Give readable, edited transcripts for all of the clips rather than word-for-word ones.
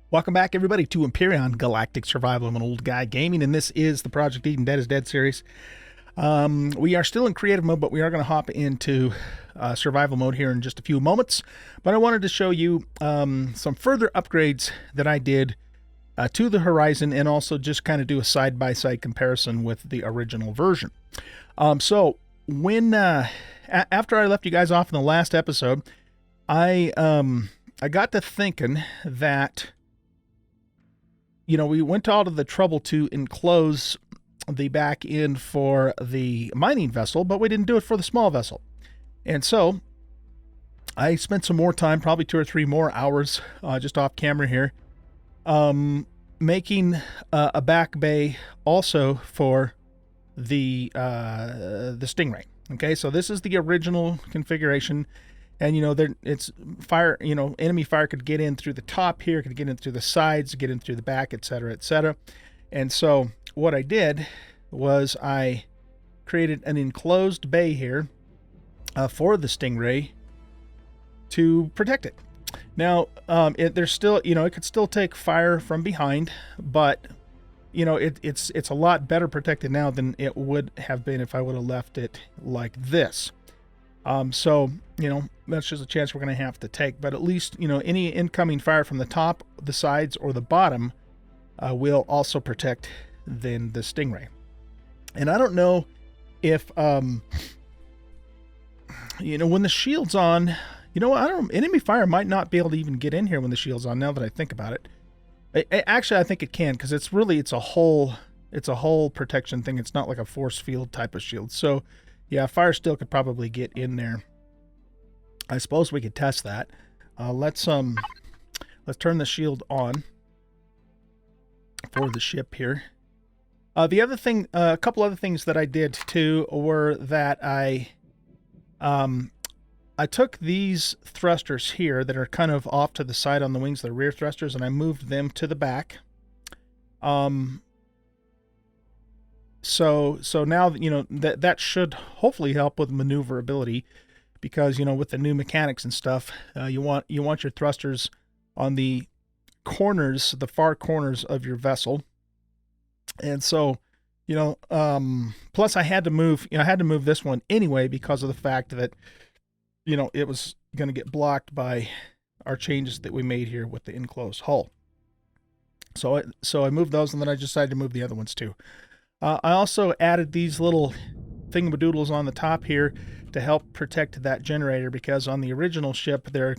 Welcome back, everybody, to Empyrion Galactic Survival. I'm an old guy gaming, and this is the Project Eden Dead is Dead series. We are still in creative mode, but we are going to hop into survival mode here in just a few moments. But I wanted to show you some further upgrades that I did to the Horizon, and also just kind of do a side-by-side comparison with the original version. So when after I left you guys off in the last episode, I got to thinking that, you know, we went to all of the trouble to enclose the back end for the mining vessel, but we didn't do it for the small vessel. And so I spent some more time, probably 2 or 3 more hours, just off camera here, making a back bay also for the Stingray. Okay, so this is the original configuration. And, you know, it's fire, you know, enemy fire could get in through the top here, could get in through the sides, get in through the back, etc., etc. And so what I did was I created an enclosed bay here for the Stingray to protect it. Now, there's still, you know, it could still take fire from behind, but, you know, it's a lot better protected now than it would have been if I would have left it like this. So, you know, that's just a chance we're going to have to take. But at least, you know, any incoming fire from the top, the sides, or the bottom will also protect then the Stingray. And I don't know if, you know, when the shield's on, you know, I don't. Enemy fire might not be able to even get in here when the shield's on. Now that I think about it, actually, I think it can, because it's a whole protection thing. It's not like a force field type of shield. So, yeah, fire still could probably get in there. I suppose we could test that. Let's turn the shield on for the ship here. The other thing, a couple other things that I did too were that I took these thrusters here that are kind of off to the side on the wings, the rear thrusters, and I moved them to the back. So now, you know, that should hopefully help with maneuverability, because, you know, with the new mechanics and stuff, you want your thrusters on the corners, the far corners of your vessel. And so, you know, plus I had to move this one anyway, because of the fact that, you know, it was going to get blocked by our changes that we made here with the enclosed hull. So I moved those, and then I decided to move the other ones too. I also added these little thingamadoodles on the top here to help protect that generator, because on the original ship they're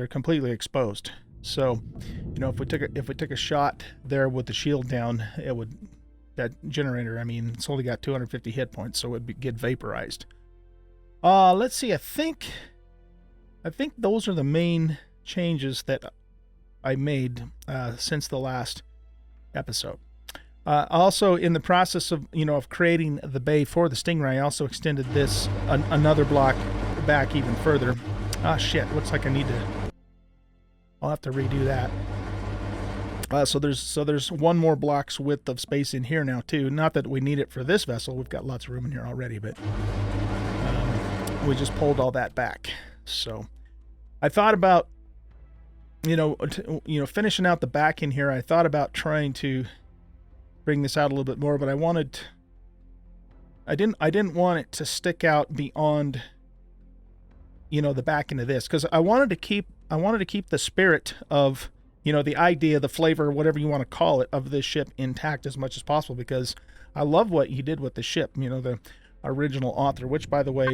completely exposed. So, you know, if we took a shot there with the shield down, that generator, I mean, it's only got 250 hit points, so it would get vaporized. Let's see. I think those are the main changes that I made since the last episode. Also, in the process of, you know, of creating the bay for the Stingray, I also extended this another block back even further. Ah, shit! Looks like I'll have to redo that. So there's one more block's width of space in here now too. Not that we need it for this vessel; we've got lots of room in here already. But we just pulled all that back. So I thought about, you know, finishing out the back in here. I thought about trying to bring this out a little bit more, but I didn't want it to stick out beyond, you know, the back end of this, because I wanted to keep the spirit of, you know, the idea, the flavor, whatever you want to call it, of this ship intact as much as possible, because I love what you did with the ship, you know, the original author, which, by the way,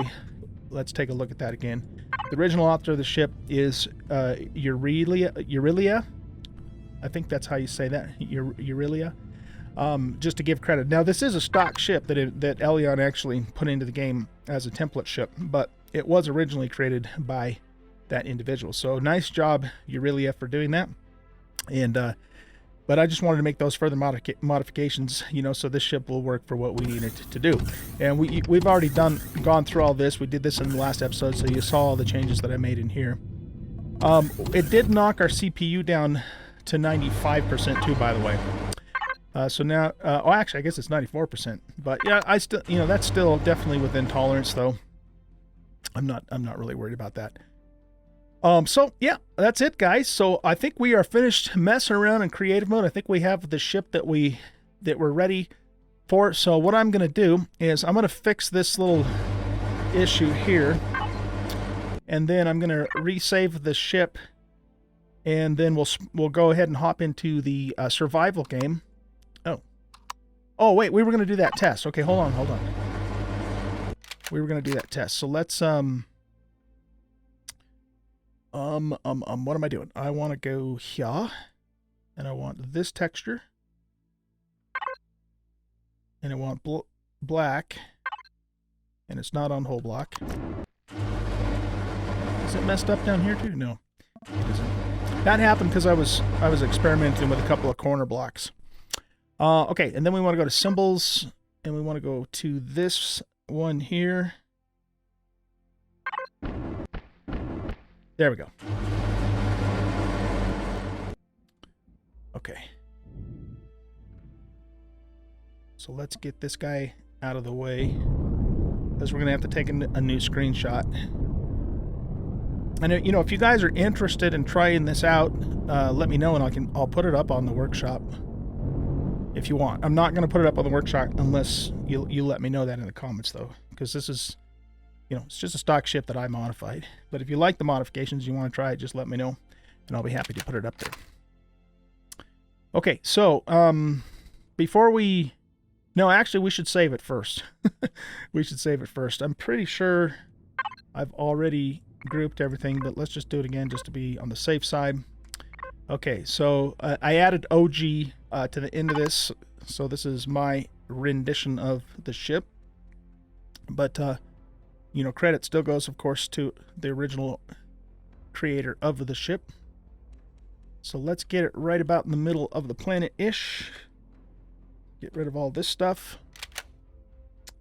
let's take a look at that again. The original author of the ship is Eurelia. I think that's how you say that, Eurelia. Just to give credit. Now, this is a stock ship that Elion actually put into the game as a template ship, but it was originally created by that individual. So nice job, Eurelia, for doing that. And but I just wanted to make those further modifications, you know, so this ship will work for what we need it to do. And we've already gone through all this. We did this in the last episode, so you saw all the changes that I made in here. It did knock our CPU down to 95% too, by the way. So now, actually, I guess it's 94%. But yeah, I still, you know, that's still definitely within tolerance, though. I'm not really worried about that. So yeah, that's it, guys. So I think we are finished messing around in creative mode. I think we have the ship that we're ready for. So what I'm going to do is I'm going to fix this little issue here, and then I'm going to resave the ship, and then we'll go ahead and hop into the survival game. Oh wait, we were going to do that test. Okay, hold on. We were going to do that test. So let's what am I doing? I want to go here, and I want this texture, and I want black, and it's not on whole block. Is it messed up down here too? No, it isn't. That happened because I was experimenting with a couple of corner blocks. Okay, and then we want to go to symbols, and we want to go to this one here. There we go. Okay. So let's get this guy out of the way, because we're going to have to take a new screenshot. And you know, if you guys are interested in trying this out, let me know, and I'll put it up on the workshop if you want. I'm not going to put it up on the workshop unless you let me know that in the comments, though, because this is, you know, it's just a stock ship that I modified. But if you like the modifications, you want to try it, just let me know, and I'll be happy to put it up there. Okay, so before we... No, actually, we should save it first. We should save it first. I'm pretty sure I've already grouped everything, but let's just do it again just to be on the safe side. Okay, so I added OG to the end of this, so this is my rendition of the ship. But, you know, credit still goes, of course, to the original creator of the ship. So let's get it right about in the middle of the planet-ish. Get rid of all this stuff.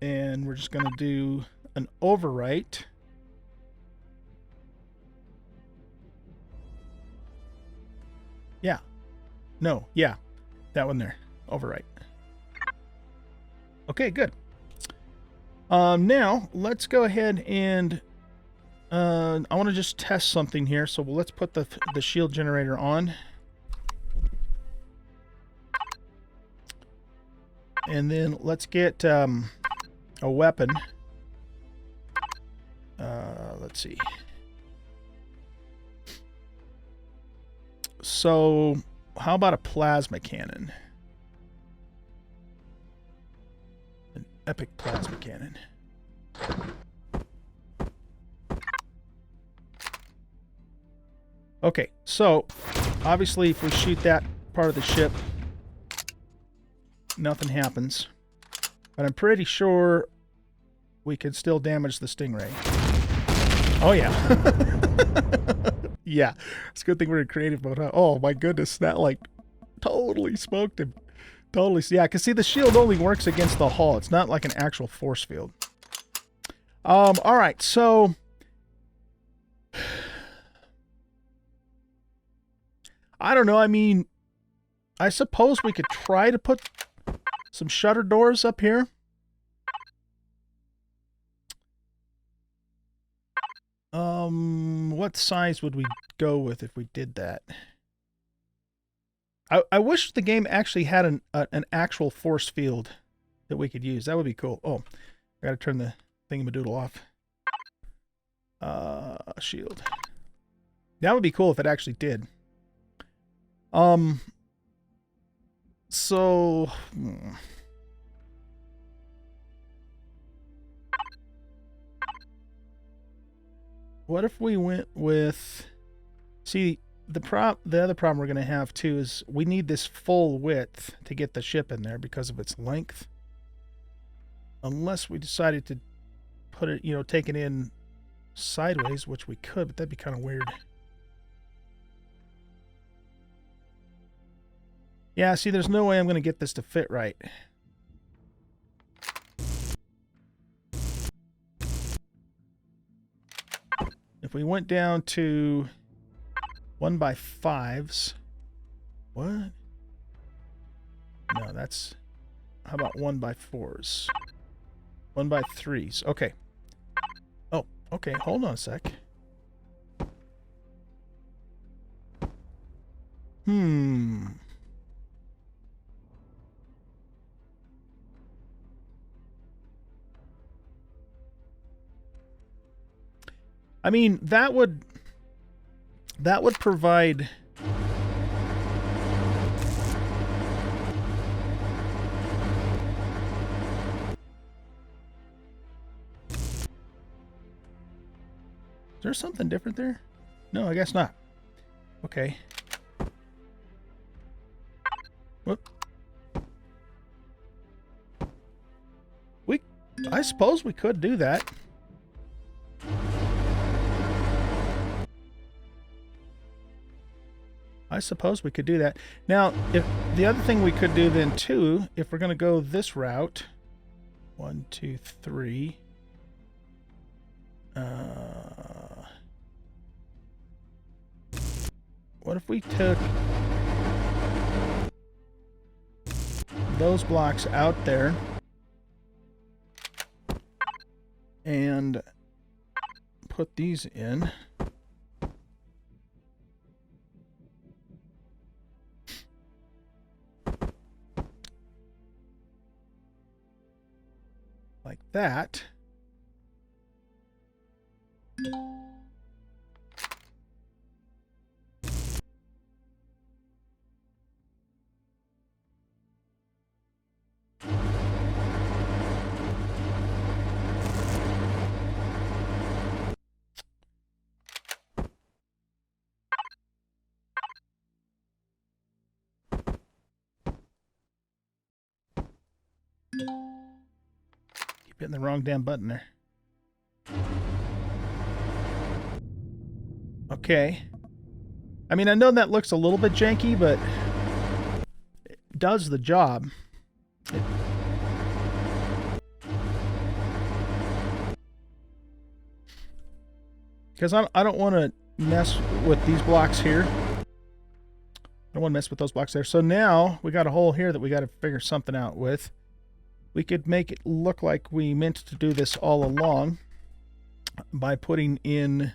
And we're just going to do an overwrite. Yeah. No, yeah. That one there. Overwrite. Okay, good. Now, let's go ahead and... I want to just test something here. So let's put the shield generator on. And then let's get a weapon. Let's see. So, how about a plasma cannon? An epic plasma cannon. Okay, so obviously if we shoot that part of the ship, nothing happens. But I'm pretty sure we can still damage the Stingray. Oh yeah. Yeah. It's a good thing we're in creative mode, huh? Oh my goodness, that like totally smoked him. Totally. Yeah, because see, the shield only works against the hull. It's not like an actual force field. Alright, so... I don't know, I mean... I suppose we could try to put some shutter doors up here. What size would we go with if we did that? I wish the game actually had an actual force field that we could use. That would be cool. Oh, I gotta turn the thingamadoodle off. Shield. That would be cool if it actually did. So... What if we went with... See, the other problem we're going to have, too, is we need this full width to get the ship in there because of its length. Unless we decided to put it, you know, take it in sideways, which we could, but that'd be kind of weird. Yeah, see, there's no way I'm going to get this to fit right. If we went down to 1x5s, what? No, that's, how about 1x4s? 1x3s, okay. Oh, okay, hold on a sec. I mean, that would provide. Is there something different there? No, I guess not. Okay. Whoop. I suppose we could do that. I suppose we could do that. Now, if the other thing we could do then too, if we're going to go this route, 1, 2, 3. What if we took those blocks out there and put these in? Like that. Hitting the wrong damn button there. Okay. I mean, I know that looks a little bit janky, but it does the job. Because I don't want to mess with these blocks here. I don't want to mess with those blocks there. So now we got a hole here that we got to figure something out with. We could make it look like we meant to do this all along by putting in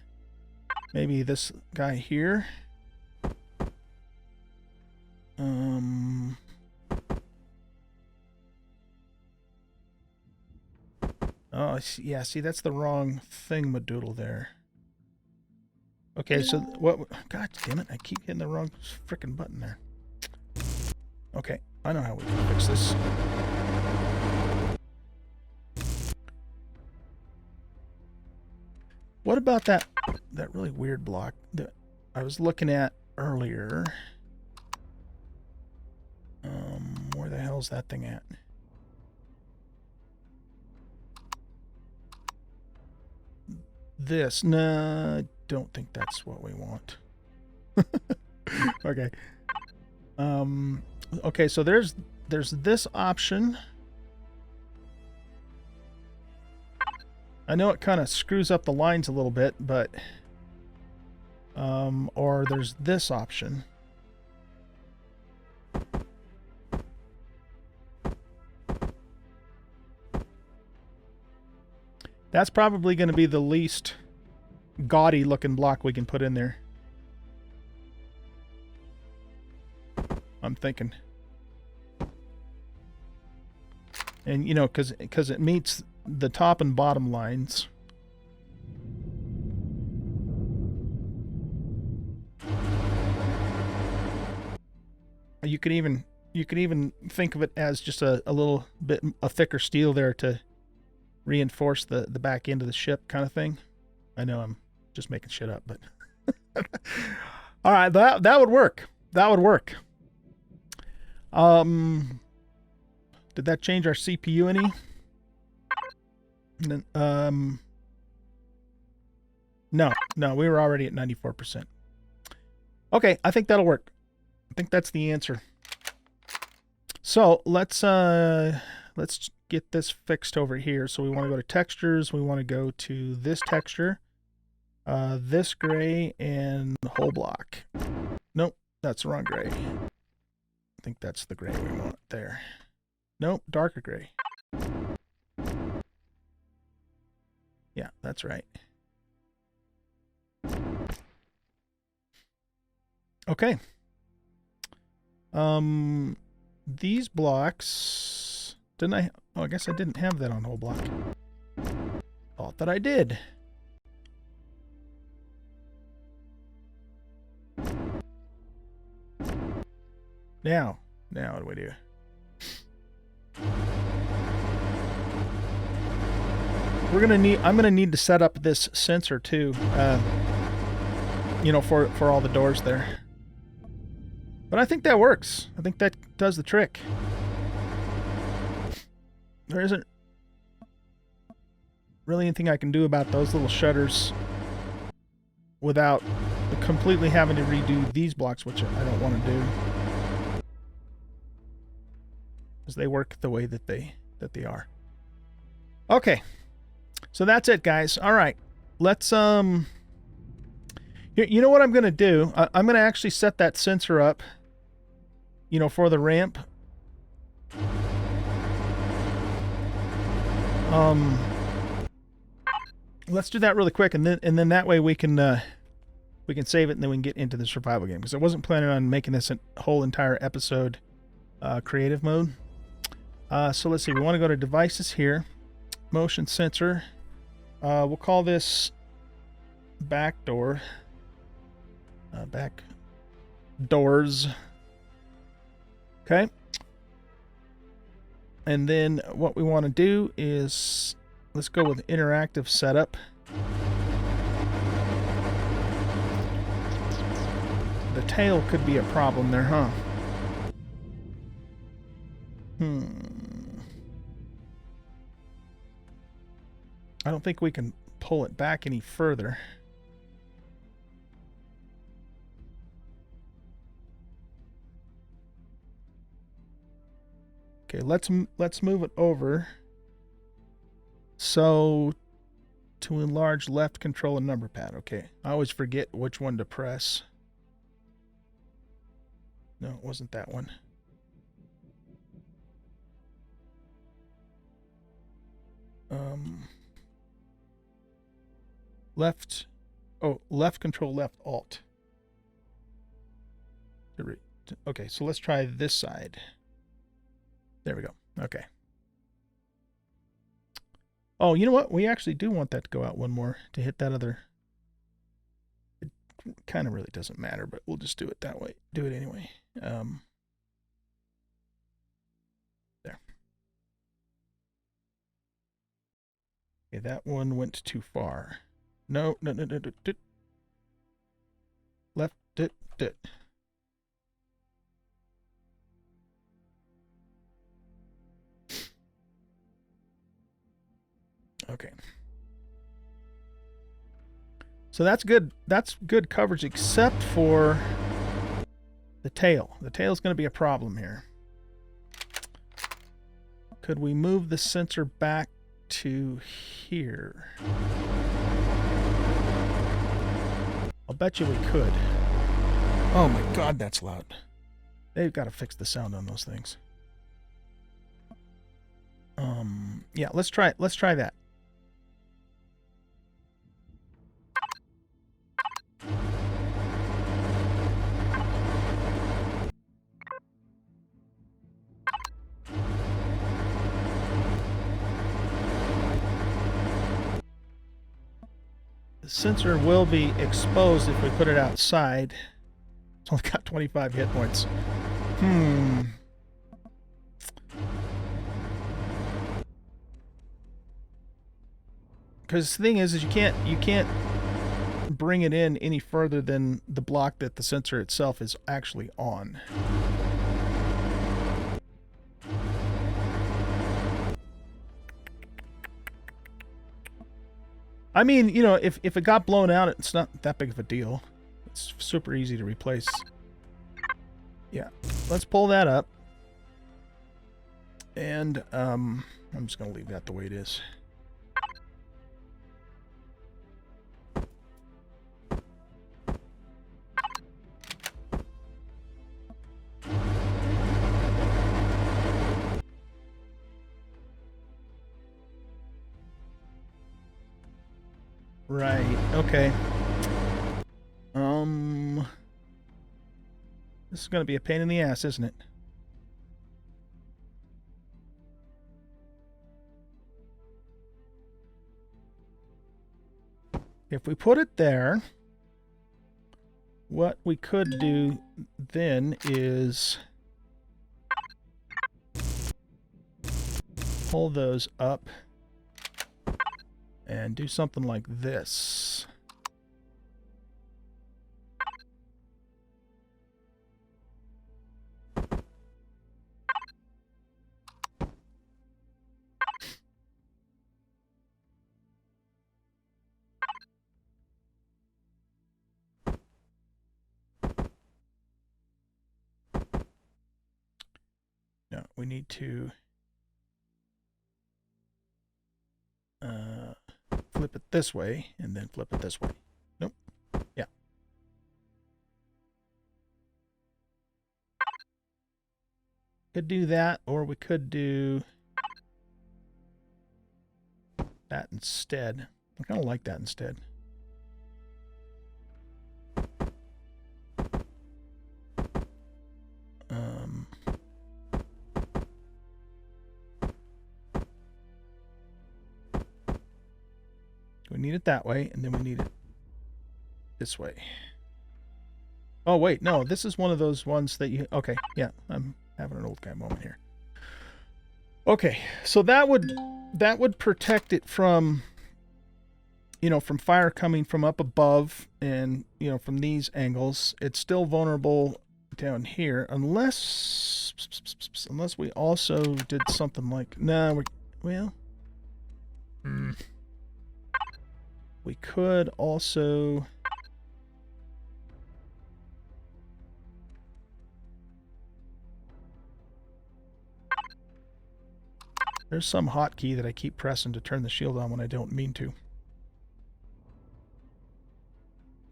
maybe this guy here. Oh, yeah, see, that's the wrong thingamadoodle there. Okay, so what? God damn it, I keep hitting the wrong frickin' button there. Okay, I know how we can fix this. What about that really weird block that I was looking at earlier? Where the hell's that thing at? This. Nah, I don't think that's what we want. Okay. Okay, so there's this option. I know it kind of screws up the lines a little bit, but or there's this option. That's probably going to be the least gaudy looking block we can put in there. I'm thinking. And, you know, because it meets the top and bottom lines. You could even think of it as just a little bit a thicker steel there to reinforce the back end of the ship kind of thing. I know I'm just making shit up, but all right, that would work. That would work. Did that change our CPU any? No, we were already at 94%. Okay, I think that'll work. I think that's the answer. So let's get this fixed over here. So we want to go to textures. We want to go to this texture, this gray, and the whole block. Nope, that's the wrong gray. I think that's the gray we want there. Nope, darker gray. Yeah, that's right. Okay. These blocks, didn't I? Oh, I guess I didn't have that on whole block. Thought that I did. Now what do we do? I'm gonna need to set up this sensor too. You know, for all the doors there. But I think that works. I think that does the trick. There isn't really anything I can do about those little shutters without completely having to redo these blocks, which I don't want to do, because they work the way that they are. Okay, so that's it, guys. All right, let's you know what I'm gonna do? I'm gonna actually set that sensor up, you know, for the ramp. Let's do that really quick, and then that way we can save it, and then we can get into the survival game, because I wasn't planning on making this a whole entire episode creative mode. So let's see. We want to go to devices here, motion sensor. We'll call this back door. Back doors. Okay. And then what we want to do is, let's go with interactive setup. The tail could be a problem there, huh? I don't think we can pull it back any further. Okay, let's move it over. So, to enlarge left, control a number pad. Okay, I always forget which one to press. No, it wasn't that one. Left. Oh, left control, left alt. Okay, so let's try this side. There we go. Okay. Oh, you know what? We actually do want that to go out one more to hit that other. It kind of really doesn't matter, but we'll just do it that way. Do it anyway. There. Okay, that one went too far. No. Left. Okay. So that's good. That's good coverage, except for the tail. The tail's going to be a problem here. Could we move the sensor back to here? I'll bet you we could. Oh my God, that's loud. They've got to fix the sound on those things. Yeah, let's try it. Let's try that. The sensor will be exposed if we put it outside. It's only got 25 hit points. Because the thing is you can't bring it in any further than the block that the sensor itself is actually on. I mean, you know, if it got blown out, it's not that big of a deal. It's super easy to replace. Yeah, let's pull that up. And I'm just going to leave that the way it is. Right, okay. This is going to be a pain in the ass, isn't it? If we put it there, what we could do then is pull those up and do something like this. No, we need to flip it this way and then flip it this way. Nope. Yeah. Could do that, or we could do that instead. I kind of like that instead. We need it that way, and then we need it this way. Oh, wait, no, this is one of those ones that you... Okay, yeah, I'm having an old guy moment here. Okay, so that would protect it from, you know, from fire coming from up above and, you know, from these angles. It's still vulnerable down here, unless we also did something like... Nah, we could also... There's some hotkey that I keep pressing to turn the shield on when I don't mean to.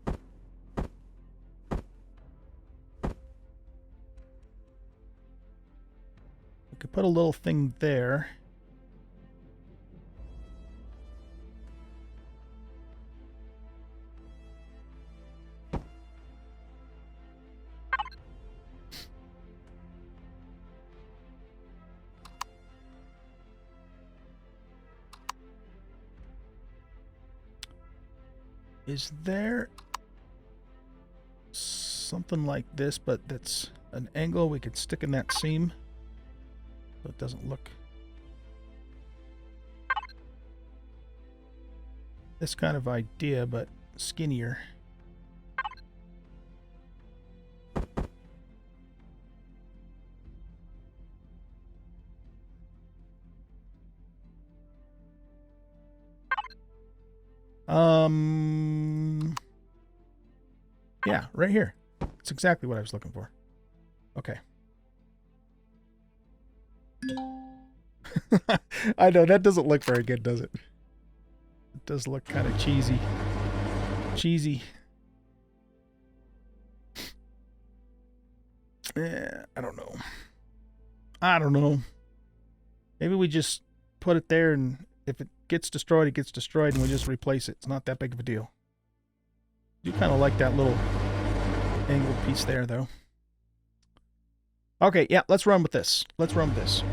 We could put a little thing there. Is there something like this, but that's an angle we could stick in that seam so it doesn't look... This kind of idea, but skinnier. Yeah, right here. It's exactly what I was looking for. Okay. I know, that doesn't look very good, does it? It does look kind of cheesy. Cheesy. Yeah, I don't know. I don't know. Maybe we just put it there, and if it gets destroyed, it gets destroyed, and we just replace it. It's not that big of a deal. I do kind of like that little angled piece there, though. Okay, yeah, let's run with this. Let's run with this.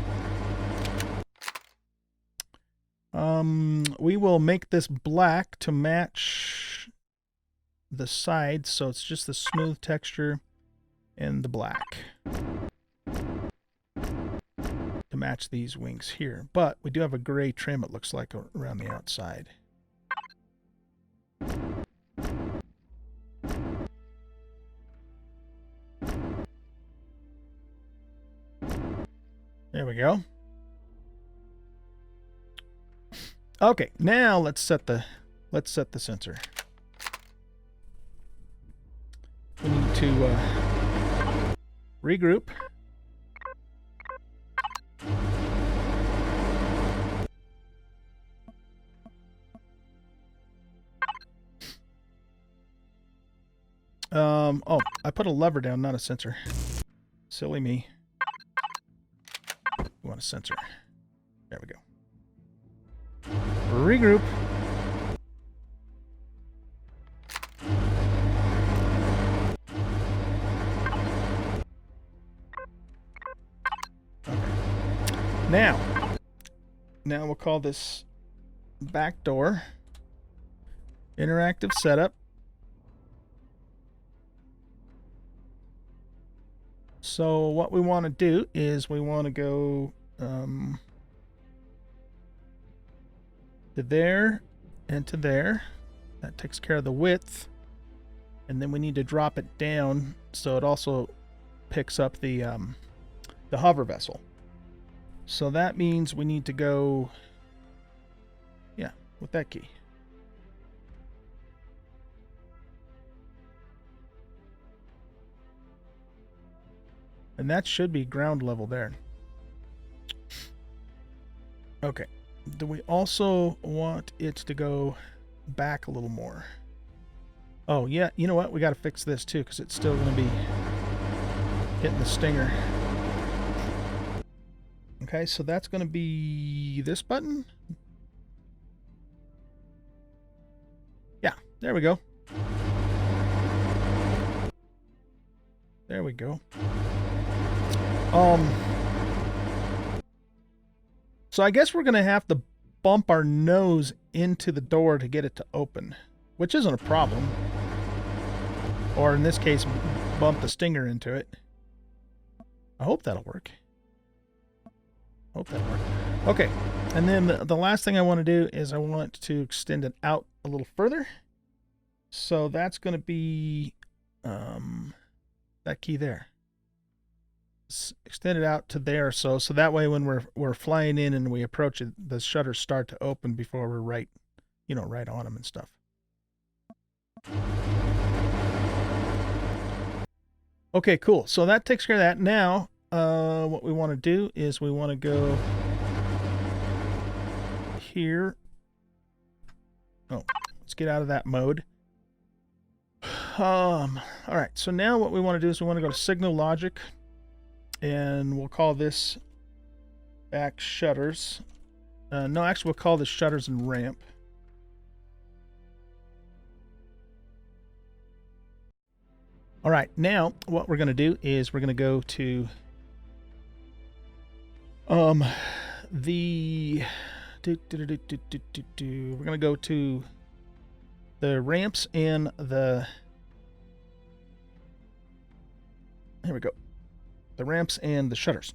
We will make this black to match the sides, so it's just the smooth texture and the black to match these wings here. But we do have a gray trim, it looks like, around the outside. There we go. Okay, now let's set the sensor. We need to regroup. Oh, I put a lever down, not a sensor. Silly me. We want a sensor. There we go. Regroup. Now we'll call this back door interactive setup. So what we want to do is we want to go to there and to there. That takes care of the width. And then we need to drop it down so it also picks up the hover vessel. So that means we need to go, yeah, with that key. And that should be ground level there. Okay. Do we also want it to go back a little more? Oh, yeah. You know what? We got to fix this too, because it's still going to be hitting the stinger. Okay, so that's going to be this button. Yeah, there we go. There we go. So I guess we're going to have to bump our nose into the door to get it to open, which isn't a problem. Or in this case, bump the stinger into it. I hope that'll work. Okay, and then the last thing I want to do is I want to extend it out a little further. So that's going to be that key there. Extend it out to there, so that way when we're flying in and we approach it, the shutters start to open before we're right on them and stuff. Okay, cool. So that takes care of that. Now, what we want to do is we want to go here. Oh, let's get out of that mode. All right. So now what we want to do is we want to go to Signal Logic, and we'll call this back shutters. No, actually, we'll call this shutters and ramp. All right, now what we're going to do is we're going to go to we're going to go to the ramps and the, here we go, the ramps and the shutters,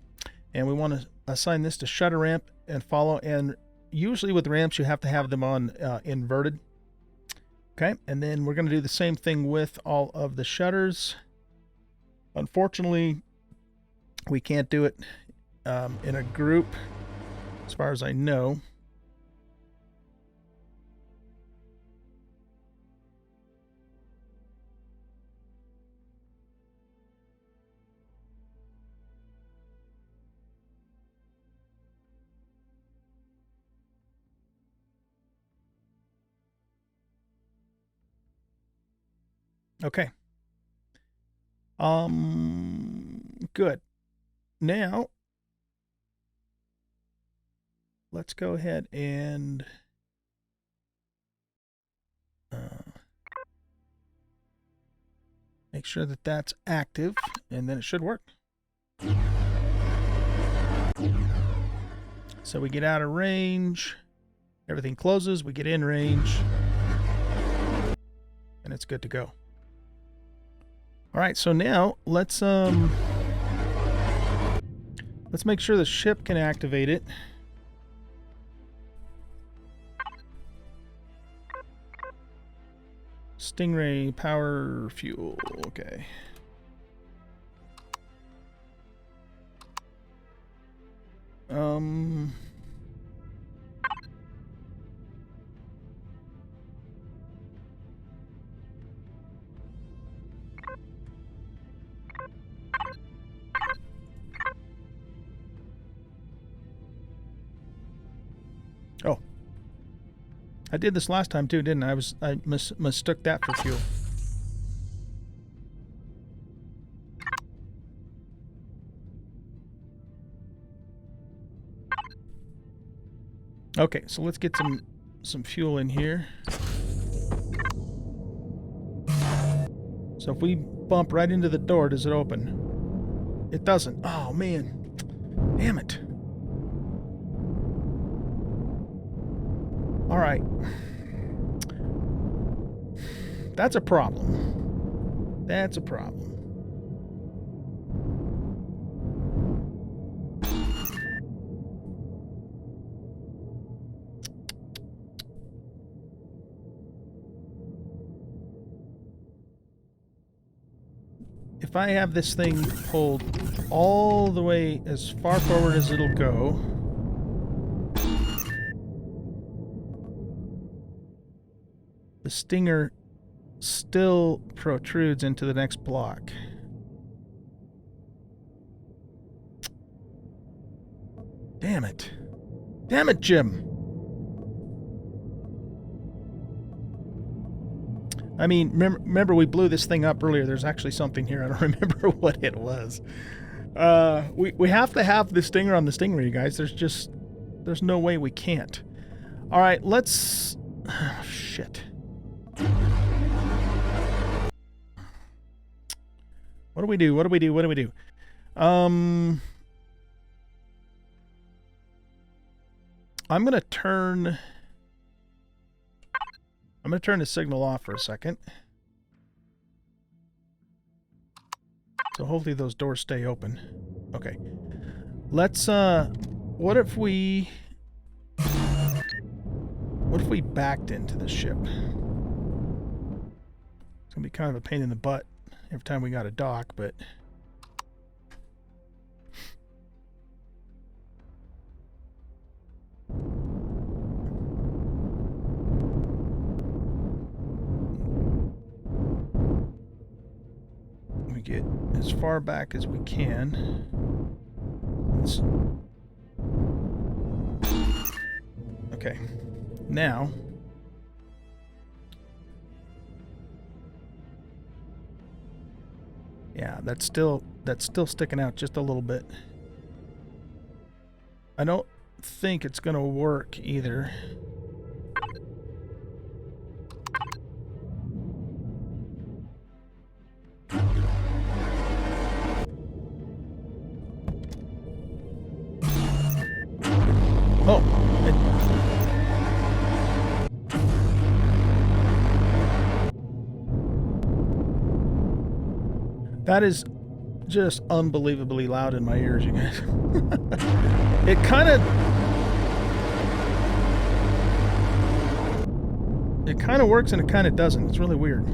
and we want to assign this to shutter ramp and follow. And usually with ramps you have to have them on inverted. Okay, and then we're going to do the same thing with all of the shutters. Unfortunately, we can't do it in a group, as far as I know. Okay. Good. Now, let's go ahead and make sure that that's active, and then it should work. So we get out of range, everything closes, we get in range, and it's good to go. All right, so now let's make sure the ship can activate it. Stingray power fuel, okay. Oh, I did this last time too, didn't I? I mistook that for fuel. Okay, so let's get some fuel in here. So if we bump right into the door, does it open? It doesn't. Oh man, damn it. All right. That's a problem. That's a problem. If I have this thing pulled all the way as far forward as it'll go, the stinger still protrudes into the next block. Damn it. Damn it, Jim. I mean, remember we blew this thing up earlier. There's actually something here. I don't remember what it was. We have to have the stinger on the stingray, you guys. There's no way we can't. All right, let's... Oh, shit. What do we do? What do we do? What do we do? I'm going to turn the signal off for a second. So hopefully those doors stay open. Okay. Let's what if we backed into the ship? It's going to be kind of a pain in the butt every time we got to dock, but we get as far back as we can. Okay. Now yeah, that's still sticking out just a little bit. I don't think it's gonna work either. Oh, that is just unbelievably loud in my ears, you guys. It kind of works and it kind of doesn't. It's really weird.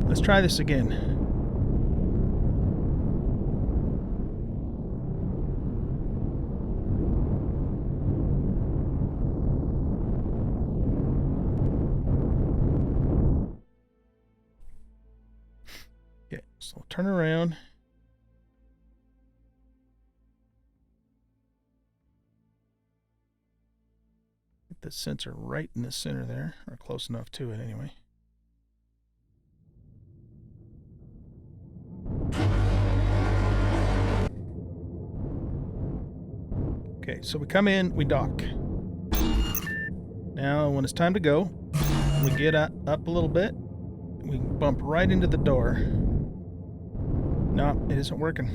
Let's try this again. Okay, so turn around. Get the sensor right in the center there, or close enough to it anyway. Okay, so we come in, we dock. Now, when it's time to go, we get up a little bit. We bump right into the door. No, it isn't working.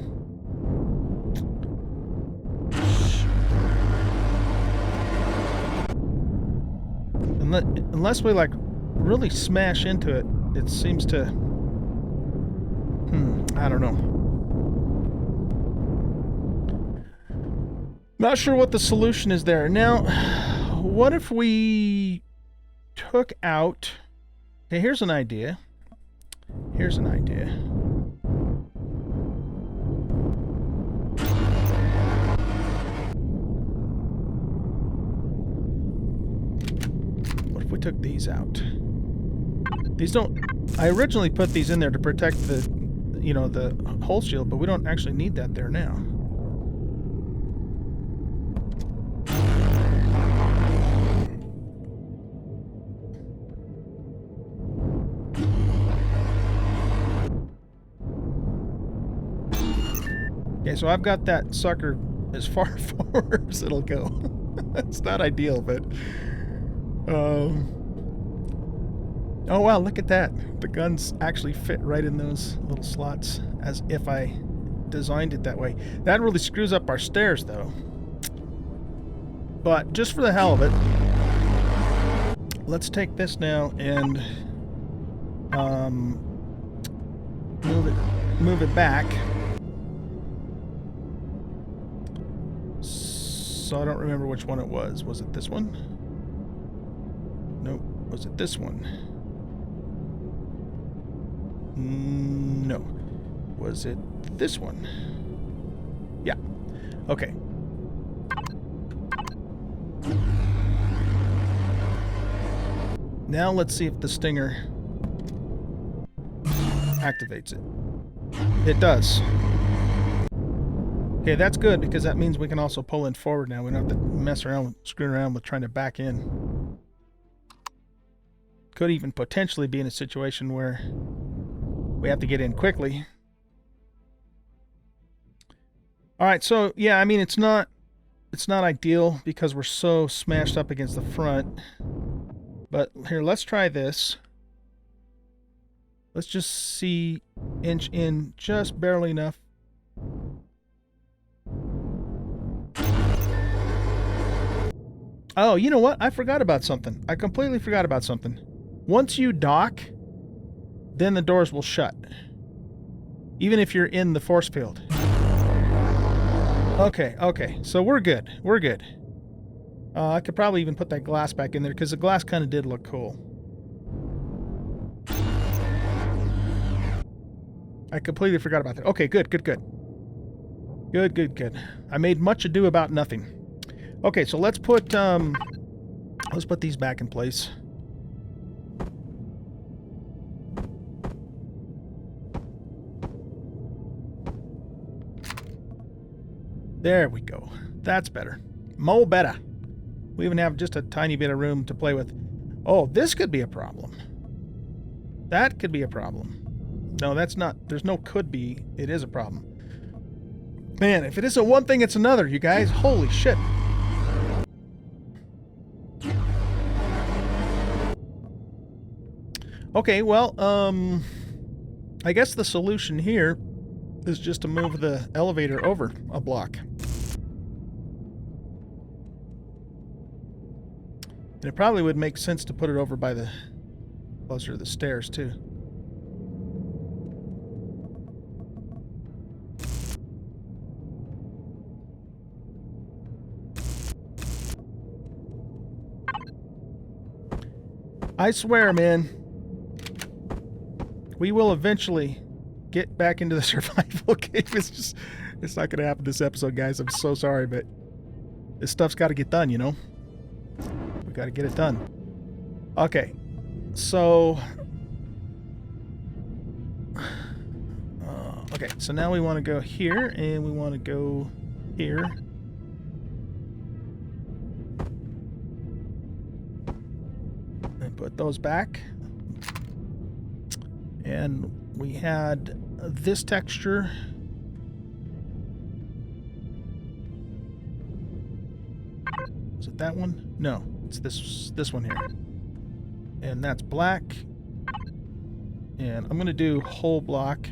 Unless we like really smash into it, it seems to... I don't know. Not sure what the solution is there. Now, what if we took out... Okay, here's an idea. Here's an idea. What if we took these out? These don't... I originally put these in there to protect the, you know, the hull shield, but we don't actually need that there now. Okay, so I've got that sucker as far forward as it'll go. It's not ideal, but... Oh wow, look at that. The guns actually fit right in those little slots, as if I designed it that way. That really screws up our stairs, though. But just for the hell of it, let's take this now and move it back. So I don't remember which one it was. Was it this one? Nope. Was it this one? No. Was it this one? Yeah. Okay. Now let's see if the stinger activates it. It does. Okay, that's good because that means we can also pull in forward now. We don't have to mess around, screwing around with trying to back in. Could even potentially be in a situation where we have to get in quickly. All right, so yeah, I mean it's not ideal because we're so smashed up against the front. But here, let's try this. Let's just see, inch in just barely enough. Oh, you know what? I forgot about something. I completely forgot about something. Once you dock, then the doors will shut. Even if you're in the force field. Okay. So we're good. We're good. I could probably even put that glass back in there because the glass kind of did look cool. I completely forgot about that. Okay, good. Good. I made much ado about nothing. Okay, so let's put these back in place. There we go. That's better. Mo better. We even have just a tiny bit of room to play with. Oh, this could be a problem. That could be a problem. No, that's not. There's no could be. It is a problem. Man, if it isn't one thing, it's another, you guys. Holy shit. Okay, well, I guess the solution here is just to move the elevator over a block. And it probably would make sense to put it over by the closer to the stairs too. I swear, man, we will eventually get back into the survival game. It's not going to happen this episode, guys. I'm so sorry, but this stuff's got to get done, you know? We got to get it done. Okay, so... okay, so now we want to go here, and we want to go here. And put those back. And we had this texture. Is it that one? No, it's this one here. And that's black. And I'm going to do whole block.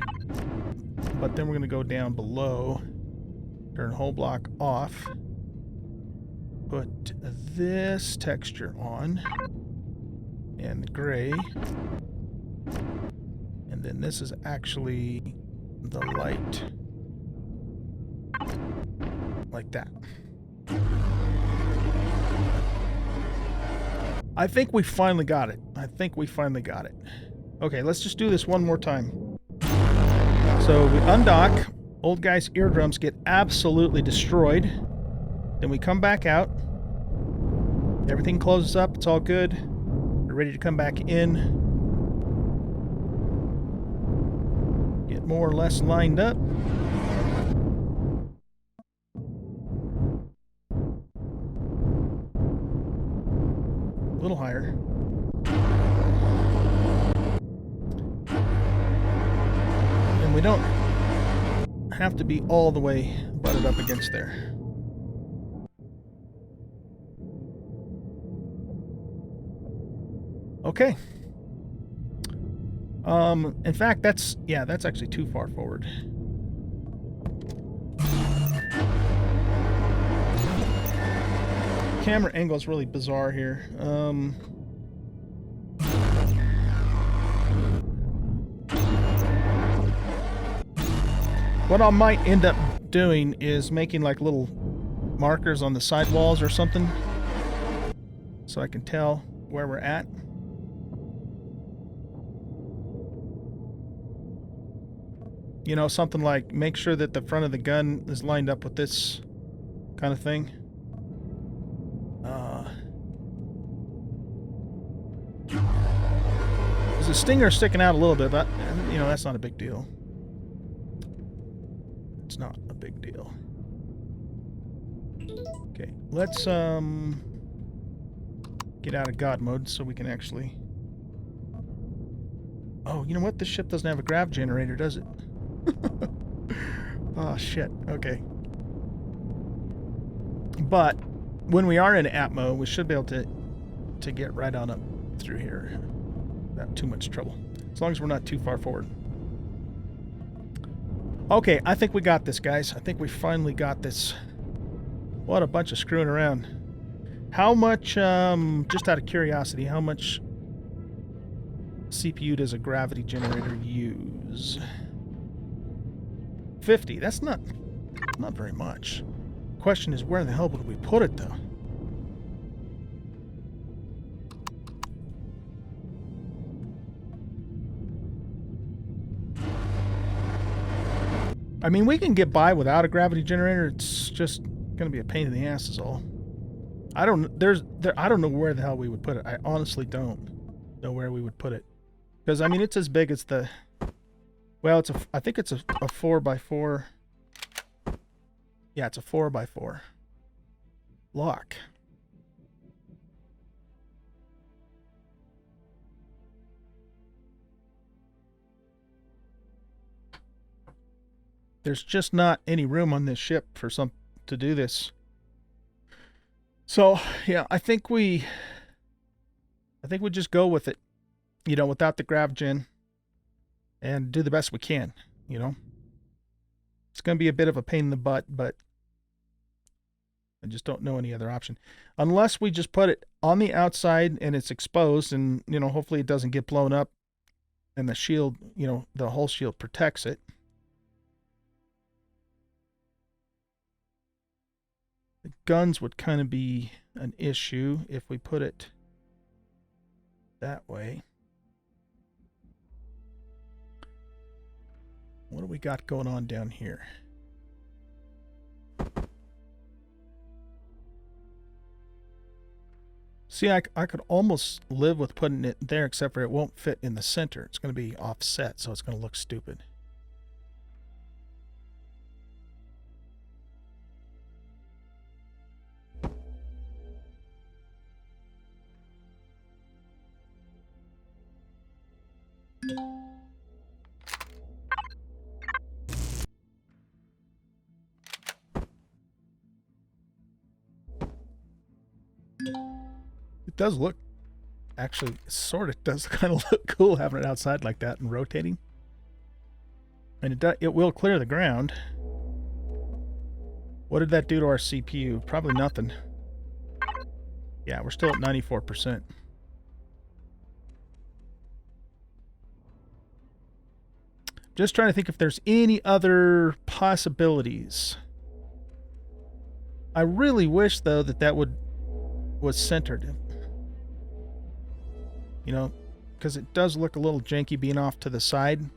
But then we're going to go down below. Turn whole block off. Put this texture on. And the gray. And then this is actually the light. Like that. I think we finally got it. Okay, let's just do this one more time. So we undock. Old guy's eardrums get absolutely destroyed. Then we come back out. Everything closes up. It's all good. We're ready to come back in. Get more or less lined up. A little higher. And we don't have to be all the way butted up against there. Okay. In fact, that's actually too far forward. camera angle is really bizarre here. What I might end up doing is making like little markers on the side walls or something, so I can tell where we're at. You know, something like make sure that the front of the gun is lined up with this kind of thing. There's a stinger sticking out a little bit, but, you know, that's not a big deal. It's not a big deal. Okay, let's get out of God mode so we can actually... Oh, you know what? This ship doesn't have a grav generator, does it? Oh, shit. Okay. But when we are in Atmo, we should be able to get right on up through here without too much trouble. As long as we're not too far forward. Okay, I think we got this, guys. I think we finally got this. What a bunch of screwing around. How much, just out of curiosity, how much CPU does a gravity generator use? 50. That's not very much. Question is, where the hell would we put it, though? I mean, we can get by without a gravity generator. It's just going to be a pain in the ass is all. I don't know where the hell we would put it. I honestly don't know where we would put it. Because, I mean, it's as big as the... Well, I think it's a 4x4. Yeah, it's a 4x4 block. There's just not any room on this ship for to do this. So, yeah, I think we just go with it, you know, without the grav gen, and do the best we can, you know. It's going to be a bit of a pain in the butt, but I just don't know any other option. Unless we just put it on the outside and it's exposed and, you know, hopefully it doesn't get blown up and the shield, you know, the hull shield protects it. The guns would kind of be an issue if we put it that way. What do we got going on down here? See, I could almost live with putting it there, except for it won't fit in the center. It's going to be offset, so it's going to look stupid. It does look, actually, sort of does kind of look cool having it outside like that and rotating. And it will clear the ground. What did that do to our CPU? Probably nothing. Yeah, we're still at 94%. Just trying to think if there's any other possibilities. I really wish, though, that was centered. You know, because it does look a little janky being off to the side.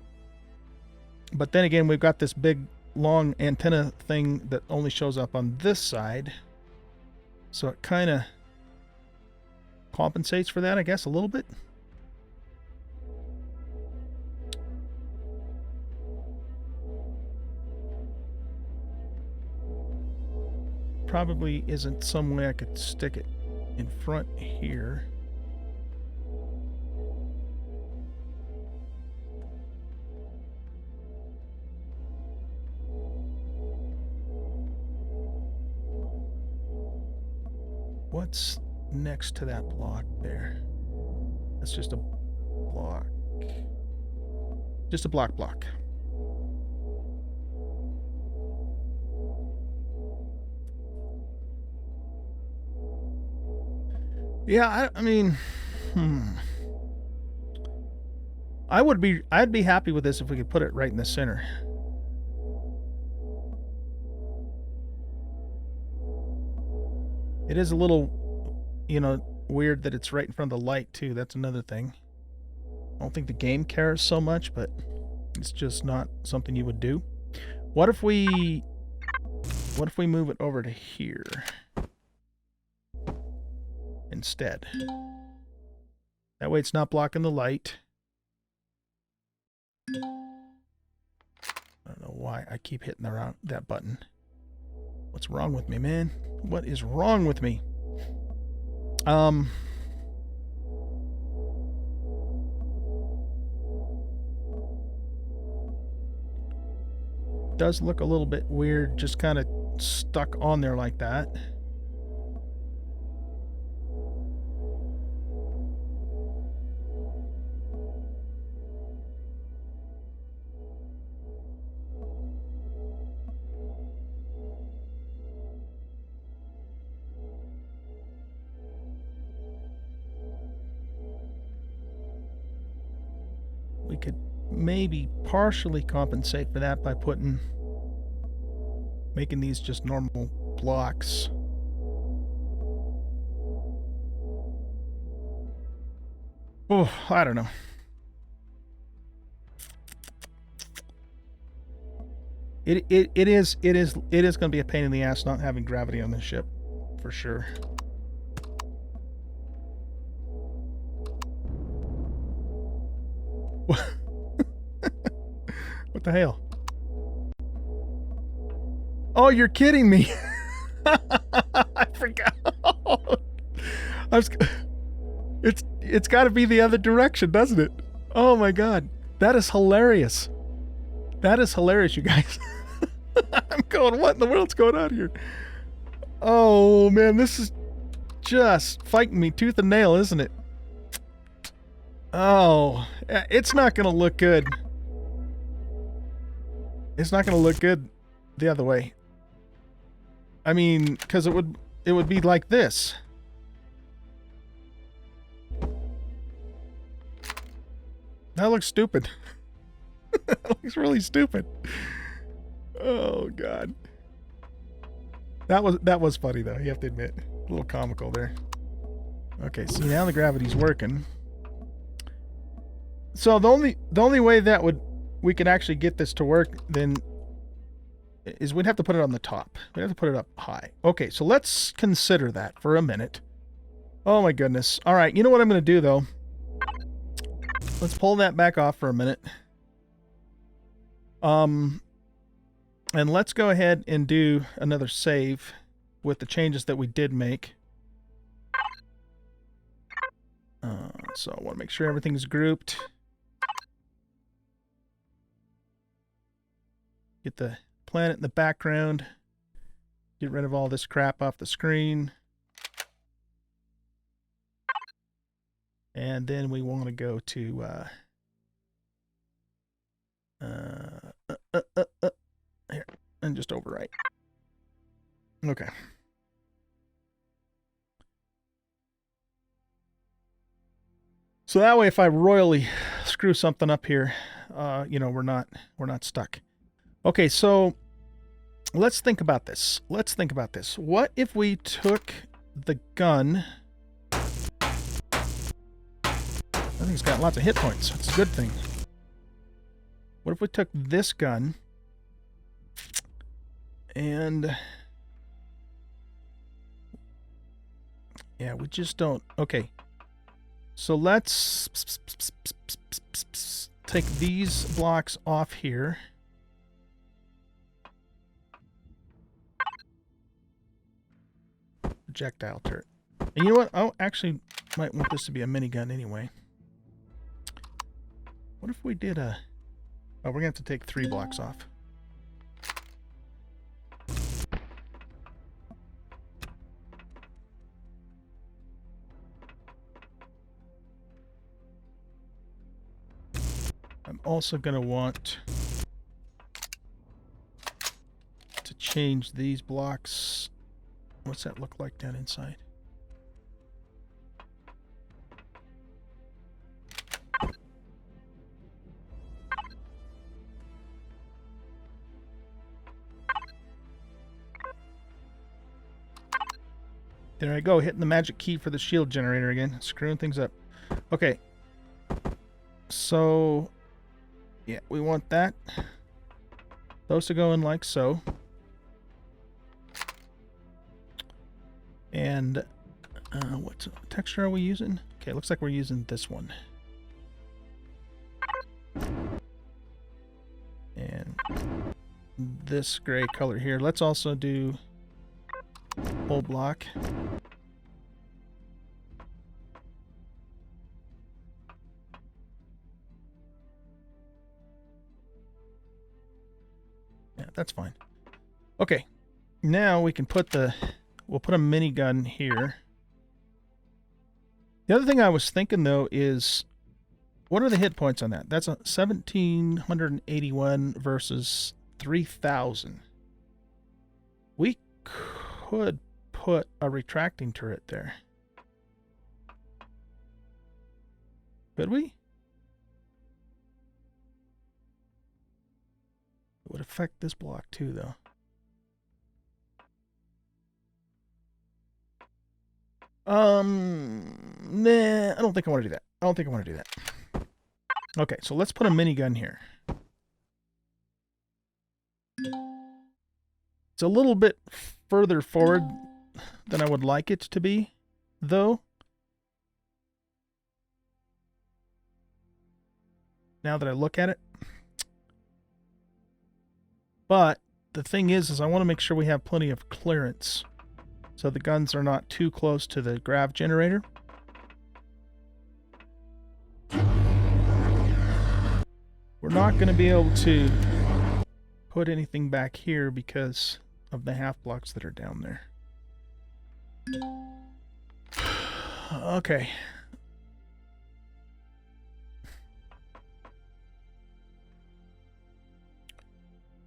But then again, we've got this big, long antenna thing that only shows up on this side. So it kind of compensates for that, I guess, a little bit. Probably isn't some way I could stick it in front here. What's next to that block there? That's just a block. Just a block. Yeah, I mean, I'd be happy with this if we could put it right in the center. It is a little, weird that it's right in front of the light too. That's another thing. I don't think the game cares so much, but it's just not something you would do. What if we move it over to here instead? That way it's not blocking the light. I don't know why I keep hitting that button. What's wrong with me, man? What is wrong with me? Does look a little bit weird, just kind of stuck on there like that. We could maybe partially compensate for that by making these just normal blocks. Oh, I don't know. It is going to be a pain in the ass not having gravity on this ship, for sure. What the hell? Oh, you're kidding me! I forgot. It's got to be the other direction, doesn't it? Oh my god, that is hilarious. That is hilarious, you guys. I'm going, what in the world's going on here? Oh man, this is just fighting me tooth and nail, isn't it? Oh, it's not going to look good. It's not going to look good the other way. I mean, because it would be like this. That looks stupid. That looks really stupid. Oh god. That was funny though, you have to admit. A little comical there. Okay, see now the gravity's working. So the only way that we can actually get this to work then is we'd have to put it on the top. We'd have to put it up high. Okay, so let's consider that for a minute. Oh my goodness. All right, you know what I'm going to do though? Let's pull that back off for a minute. And let's go ahead and do another save with the changes that we did make. So I want to make sure everything's grouped. Get the planet in the background. Get rid of all this crap off the screen. And then we want to go to here and just overwrite. Okay. So that way, if I royally screw something up here, we're not stuck. Okay, so let's think about this. What if we took the gun? I think it's got lots of hit points. That's a good thing. What if we took this gun and... yeah, we just don't... okay. So let's take these blocks off here. Projectile turret. And you know what? I actually might want this to be a minigun anyway. What if we did a... oh, we're going to have to take 3 blocks off. I'm also going to want to change these blocks. What's that look like down inside? There I go, hitting the magic key for the shield generator again, screwing things up. Okay. So, yeah, we want that. Those to go in like so. And what texture are we using? Okay, looks like we're using this one. And this gray color here. Let's also do whole block. Yeah, that's fine. Okay, now we can put we'll put a minigun here. The other thing I was thinking though is, what are the hit points on that? That's a 1,781 versus 3,000. We could put a retracting turret there. Could we? It would affect this block too, though. Nah, I don't think I want to do that. I don't think I want to do that. Okay, so let's put a minigun here. It's a little bit further forward than I would like it to be, though. Now that I look at it. But the thing is I want to make sure we have plenty of clearance, so the guns are not too close to the grav generator. We're not going to be able to put anything back here because of the half blocks that are down there. Okay.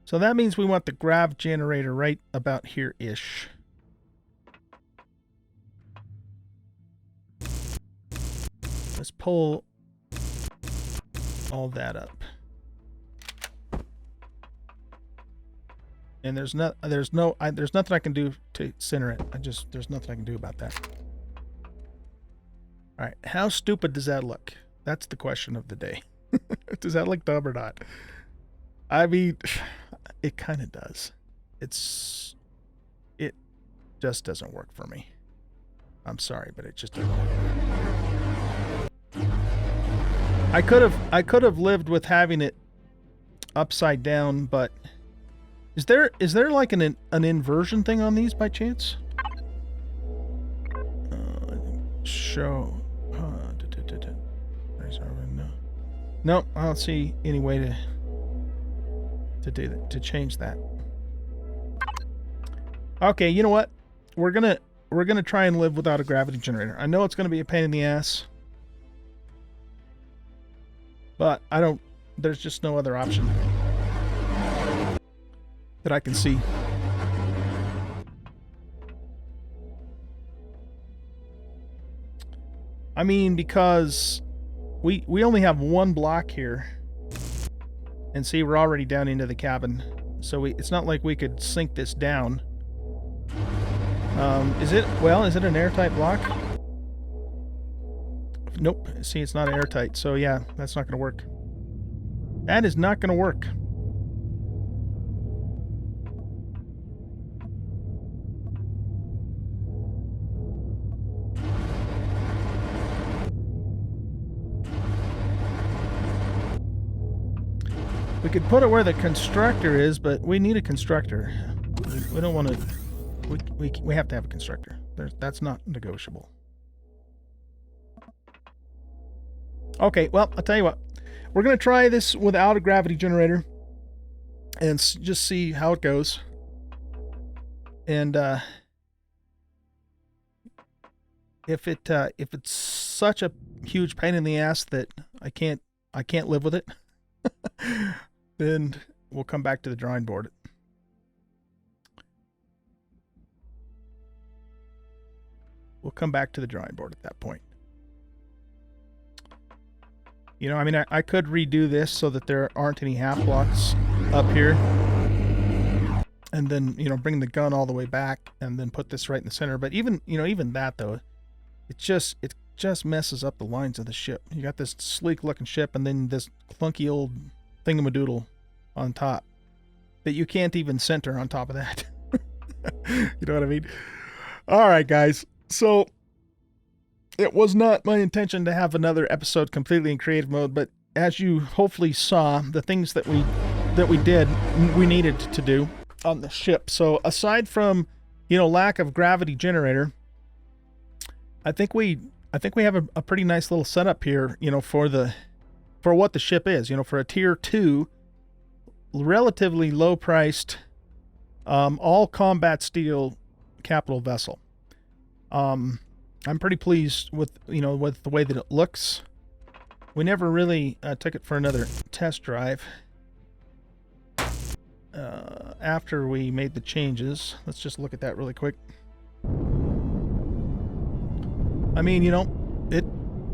So that means we want the grav generator right about here-ish. Let's pull all that up. And there's nothing I can do to center it. There's nothing I can do about that. All right, how stupid does that look? That's the question of the day. Does that look dumb or not? I mean, it kind of does. It just doesn't work for me. I'm sorry, but it just doesn't work. I could have lived with having it upside down, but is there like an inversion thing on these by chance? Show. No, I don't see any way to do that, to change that. Okay, you know what? We're gonna try and live without a gravity generator. I know it's gonna be a pain in the ass, but there's just no other option that I can see. I mean, because we only have one block here, and see, we're already down into the cabin, so it's not like we could sink this down. Is it an airtight block? Nope. See, it's not airtight, so yeah, that's not going to work. That is not going to work. We could put it where the constructor is, but we need a constructor. We don't want to... We have to have a constructor. That's not negotiable. Okay, well, I'll tell you what. We're going to try this without a gravity generator and just see how it goes. And if it's such a huge pain in the ass that I can't live with it, then we'll come back to the drawing board. We'll come back to the drawing board at that point. You know, I mean, I could redo this so that there aren't any half blocks up here. and then, you know, bring the gun all the way back and then put this right in the center. But even, you know, even that though, it just messes up the lines of the ship. You got this sleek looking ship and then this clunky old thingamadoodle on top that you can't even center on top of that. You know what I mean? All right, guys. So it was not my intention to have another episode completely in creative mode, but as you hopefully saw, the things that we did, we needed to do on the ship. So aside from, you know, lack of gravity generator, I think we have a pretty nice little setup here, you know, for what the ship is, you know, for a tier 2, relatively low priced, all combat steel capital vessel. I'm pretty pleased with, you know, with the way that it looks. We never really took it for another test drive after we made the changes. Let's just look at that really quick. I mean, you know, it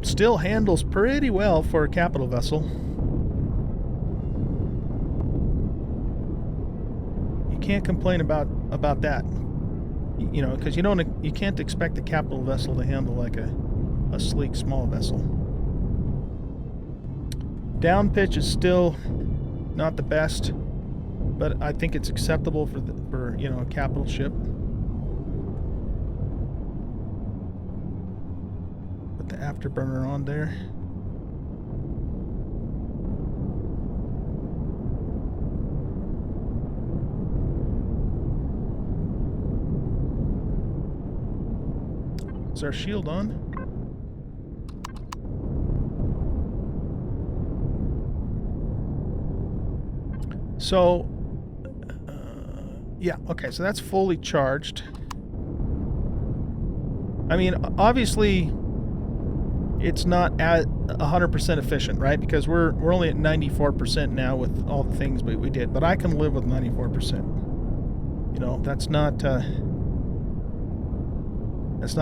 still handles pretty well for a capital vessel. You can't complain about that. You know, because you can't expect a capital vessel to handle like a sleek small vessel. Down pitch is still not the best, but I think it's acceptable for you know, a capital ship. Put the afterburner on there. Is our shield on? So, yeah, okay, so that's fully charged. I mean, obviously, it's not at 100% efficient, right? Because we're only at 94% now with all the things we did, but I can live with 94%. You know, that's not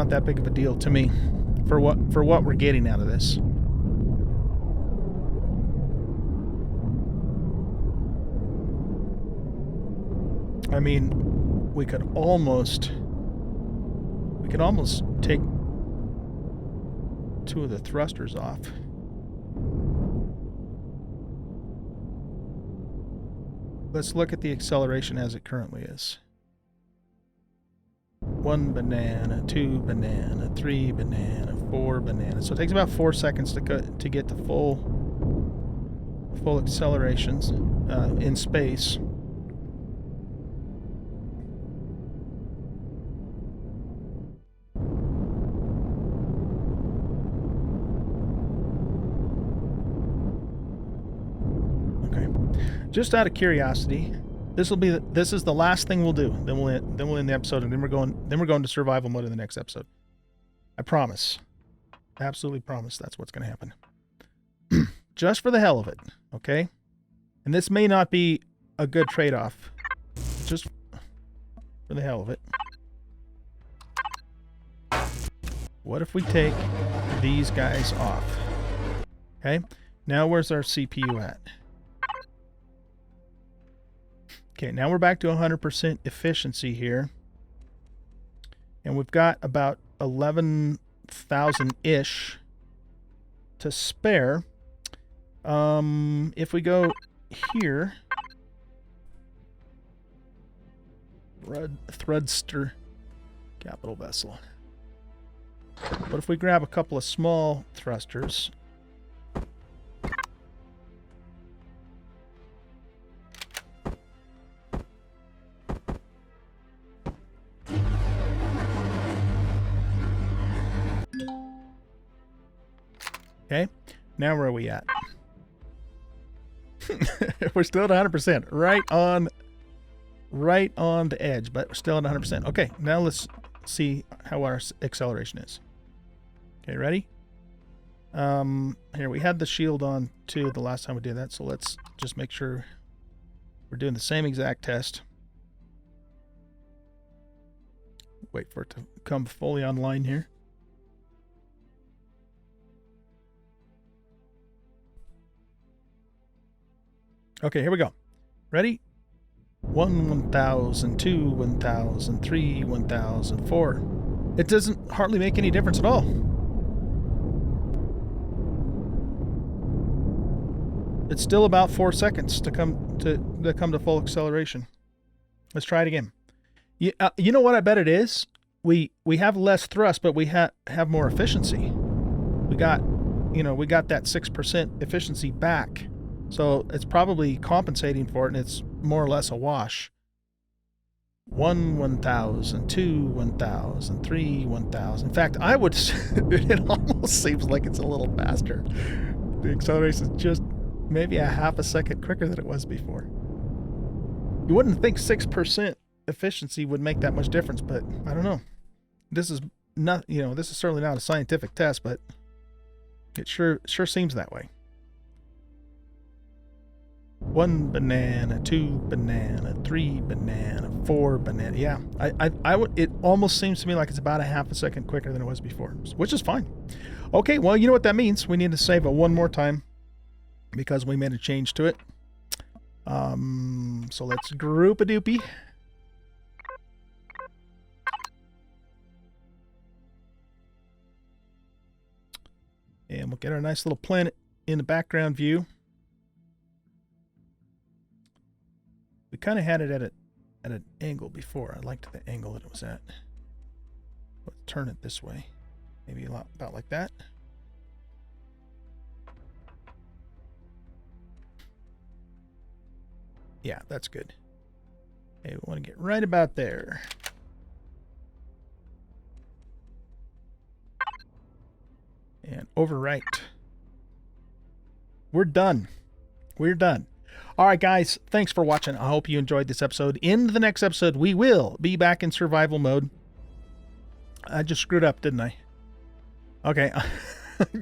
that big of a deal to me for what we're getting out of this. I mean, we could almost take 2 of the thrusters off. Let's look at the acceleration as it currently is. 1 banana, 2 banana, 3 banana, 4 banana. So it takes about 4 seconds to get to full accelerations in space. Just out of curiosity, this is the last thing we'll do. Then we'll end the episode, and then we're going to survival mode in the next episode. I promise, absolutely promise. That's what's going to happen. Just for the hell of it, okay? And this may not be a good trade-off. Just for the hell of it. What if we take these guys off? Okay. Now where's our CPU at? Okay, now we're back to 100% efficiency here. And we've got about 11,000-ish to spare. If we go here, Thrudster capital vessel. What if we grab a couple of small thrusters? Okay, now where are we at? We're still at 100%, right on the edge, but we're still at 100%. Okay, now let's see how our acceleration is. Okay, ready? Here, we had the shield on too the last time we did that, so let's just make sure we're doing the same exact test. Wait for it to come fully online here. Okay, here we go. Ready? 1, 1000, 2, 1000, 3, 1004. It doesn't hardly make any difference at all. It's still about 4 seconds to come to full acceleration. Let's try it again. You know what I bet it is? We have less thrust, but we have more efficiency. We got that 6% efficiency back. So it's probably compensating for it, and it's more or less a wash. 1, 1000, 2, 1000, 3, 1000. In fact, I would. It almost seems like it's a little faster. The acceleration is just maybe a half a second quicker than it was before. You wouldn't think 6% efficiency would make that much difference, but I don't know. This is not, this is certainly not a scientific test, but it sure seems that way. 1 banana, 2 banana, 3 banana, 4 banana. Yeah, I would. It almost seems to me like it's about a half a second quicker than it was before, which is fine. Okay, well, you know what that means. We need to save it one more time because we made a change to it. So let's group a doopy. And we'll get our nice little planet in the background view. We kind of had it at an angle before. I liked the angle that it was at. Let's turn it this way. Maybe about like that. Yeah, that's good. Okay, we want to get right about there. And overwrite. We're done. We're done. All right, guys, thanks for watching. I hope you enjoyed this episode. In the next episode, we will be back in survival mode. I just screwed up, didn't I? Okay, I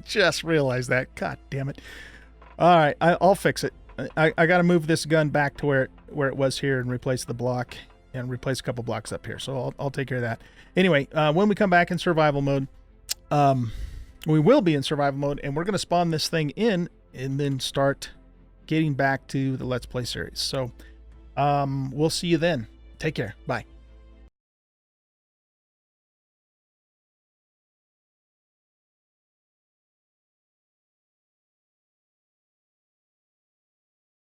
just realized that. God damn it. All right, I'll fix it. I got to move this gun back to where it was here and replace the block and replace a couple blocks up here. So I'll take care of that. Anyway, when we come back in survival mode, we will be in survival mode, and we're going to spawn this thing in and then start getting back to the Let's Play series. So we'll see you then. Take care. Bye.